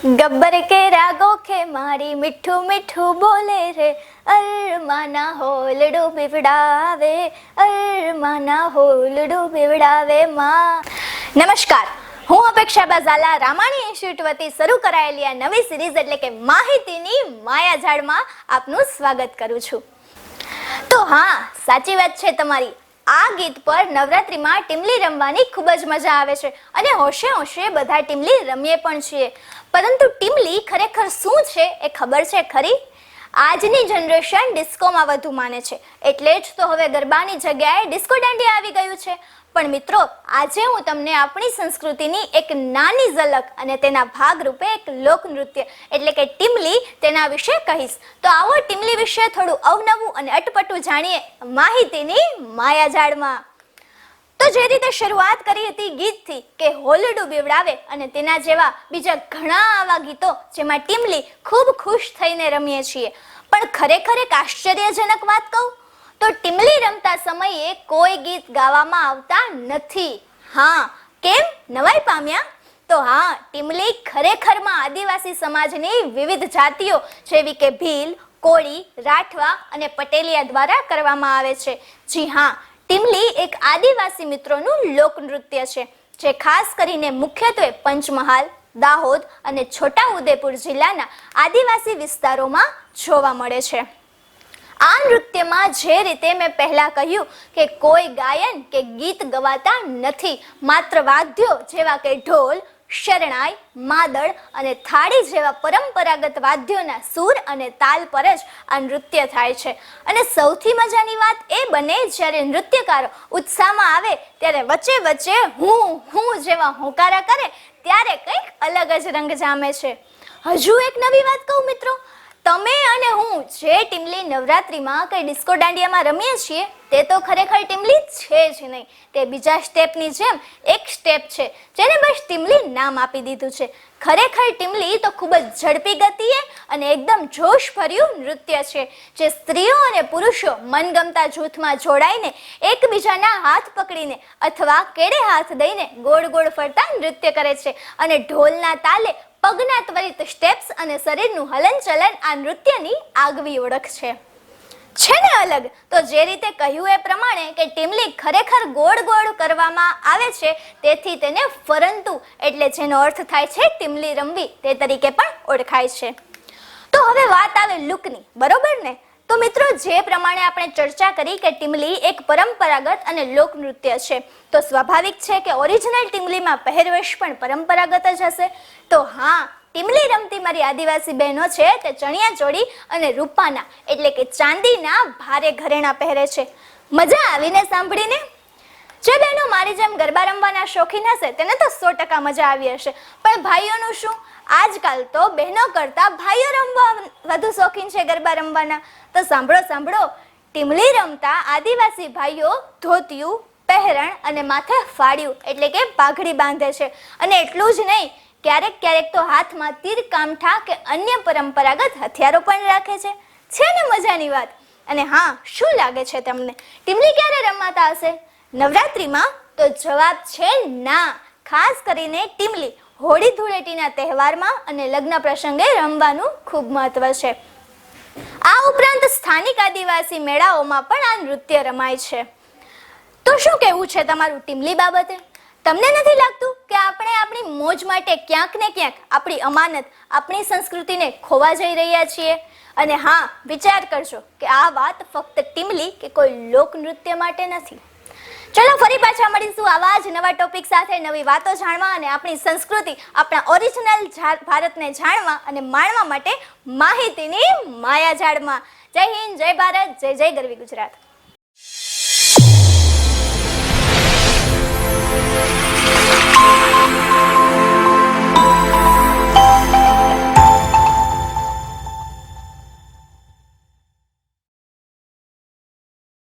गब्बर के रागों के मारी मिठू मिठू बोले रे अरमाना होलडू बिवड़ावे अरमाना होलडू बिवड़ावे माँ। नमस्कार, હું અપેક્ષા બાઝાલા રામાણી ઇન્સ્ટિટ્યૂટ વતી શરૂ કરાયેલી આ નવી સિરીઝ એટલે કે માહિતીની માયાજાળમાં આપનું સ્વાગત કરું છું। તો હા, સાચી વાત છે તમારી। આ ગીત પર નવરાત્રીમાં ટીમલી રમવાની ખૂબ જ મજા આવે છે અને હોશે હોશે બધા ટીમલી રમીએ પણ છીએ, પરંતુ ટીમલી ખરેખર શું છે એ ખબર છે ખરી? આજની જનરેશન ડિસ્કોમાં વધુ માને છે, એટલે જ તો હવે ગરબાની જગ્યાએ ડિસ્કો દાંડિયા આવી ગયું છે। પણ મિત્રો, આજે હું તમને આપણી સંસ્કૃતિની એક નાની ઝલક અને તેના ભાગરૂપે એક લોકનૃત્ય એટલે કે ટીમલી તેના વિશે કહીશ। તો આવો ટીમલી વિશે થોડું અવનવું અને અટપટું જાણીએ માહિતીની માયાજાળમાં। તો જે રીતે શરૂઆત કરી હતી ગીતથી કે હોલડું બીવડાવે અને તેના જેવા બીજા ઘણા આવા ગીતો જેમાં ટીમલી ખૂબ ખુશ થઈને રમીએ છીએ, પણ ખરેખર એક આશ્ચર્યજનક વાત કહું તો ટીમલી રમતા સમયે કોઈ ગીત ગાવામાં આવતા નથી। હા, કેમ? નવાઈ પામ્યા? તો હા, ટીમલી ખરેખરમાં આદિવાસી સમાજની વિવિધ જાતિઓ જેવી કે ભીલ, કોળી, રાઠવા અને પટેલિયા દ્વારા કરવામાં આવે છે। જી હા, ટીમલી એક આદિવાસી મિત્રોનું લોકનૃત્ય છે જે ખાસ કરીને મુખ્યત્વે પંચમહાલ, દાહોદ અને છોટાઉદેપુર જિલ્લાના આદિવાસી વિસ્તારોમાં જોવા મળે છે। આ નૃત્યમાં જે રીતે મેં પહેલા કહ્યું કે કોઈ ગાયન કે ગીત ગવાતા નથી, માત્ર વાદ્યો જેવા કે ઢોલ, શરણાઈ, માદળ અને થાળી જેવા પરંપરાગત વાદ્યોના સૂર અને તાલ પર જ આ નૃત્ય થાય છે। અને સૌથી મજાની વાત એ બને જ્યારે નૃત્યકારો ઉત્સાહમાં આવે ત્યારે વચ્ચે વચ્ચે હું જેવા હોંકારા કરે ત્યારે કંઈક અલગ જ રંગ જામે છે। હજુ એક નવી વાત કહું મિત્રો, તમે અને હું જે ટીમલી નવરાત્રીમાં કઈ ડિસ્કો દાંડિયામાં રમીએ છીએ તે તો ખરેખર ટીમલી છે જ નહીં, તે બીજા સ્ટેપની જેમ એક સ્ટેપ છે જેને બસ ટીમલી નામ આપી દીધું છે। ખરેખર ટીમલી તો ખૂબ જ ઝડપી ગતિએ અને એકદમ જોશભર્યું નૃત્ય છે જે સ્ત્રીઓ અને પુરુષો મનગમતા જૂથમાં જોડાઈને એકબીજાના હાથ પકડીને અથવા કેડે હાથ દઈને ગોળ ગોળ ફરતા નૃત્ય કરે છે અને ઢોલના તાલે પગના ત્વરિત સ્ટેપ્સ અને શરીરનું હલનચલન આ નૃત્યની આગવી ઓળખ છે ને અલગ? તો જે રીતે કહ્યું એ પ્રમાણે કે ટીમલી ખરેખર ગોળ ગોળ કરવામાં આવે છે, તેથી તેને ફરંતુ એટલે જેનો અર્થ થાય છે ટીમલી રમવી તે તરીકે પણ ઓળખાય છે। તો હવે વાત આવે લુકની, બરોબર ને? તો મિત્રો, જે પ્રમાણે આપણે ચર્ચા કરી કે ટીમલી એક પરંપરાગત અને લોકનૃત્ય છે, તો સ્વાભાવિક છે કે ઓરિજિનલ ટીમલીમાં પહેરવેશ પણ પરંપરાગત જ હશે। તો હા, ટીમલી રમતી મારી આદિવાસી બહેનો છે તે ચણિયા ચોળી અને રૂપાના એટલે કે ચાંદીના ભારે ઘરેણા પહેરે છે। મજા આવીને સાંભળીને? જે બહેનો મારી જેમ ગરબા રમવાના શોખીન હશે તેને તો 100% મજા આવી હશે, પણ ભાઈઓનું શું? આજકાલ તો બહેનો કરતા ભાઈઓ રમવા વધુ શોખીન છે ગરબા રમવાના। તો સાંભળો, ટીમલી રમતા આદિવાસી ભાઈઓ ધોતિયું, પહેરણ અને માથે ફાડ્યું એટલે કે પાઘડી બાંધે છે, અને એટલું જ નહીં, ક્યારેક તો હાથમાં તીર, કામઠા કે અન્ય પરંપરાગત હથિયારો પણ રાખે છે ને મજાની વાત? અને હા, શું લાગે છે તમને, ટીમલી ક્યારે રમાતા હશે? નવરાત્રીમાં? તો જવાબ છે ના। ખાસ કરીને ટીમલી હોળી ધૂળેટીના તહેવારમાં અને લગ્ન પ્રસંગે રમવાનું ખૂબ મહત્વ છે। આ ઉપરાંત સ્થાનિક આદિવાસી મેળાઓમાં પણ આ નૃત્ય રમાય છે। તો શું કહેવું છે તમારું ટીમલી બાબતે? તમને નથી લાગતું કે આપણે આપણી મોજ માટે ક્યાંક ને ક્યાંક આપણી અમાનત, આપણી સંસ્કૃતિને ખોવા જઈ રહ્યા છીએ? અને હા, વિચાર કરજો કે આ વાત ફક્ત ટીમલી કે કોઈ લોકનૃત્ય માટે નથી। ચલો, ફરી પાછા મળીશું આવા જ નવા ટોપિક સાથે, નવી વાતો જાણવા અને આપણી સંસ્કૃતિ, આપણા ઓરિજિનલ ભારતને જાણવા અને માણવા માટે માહિતીની માયાજાળમાં। જય હિન્દ, જય ભારત, જય જય ગરવી ગુજરાત।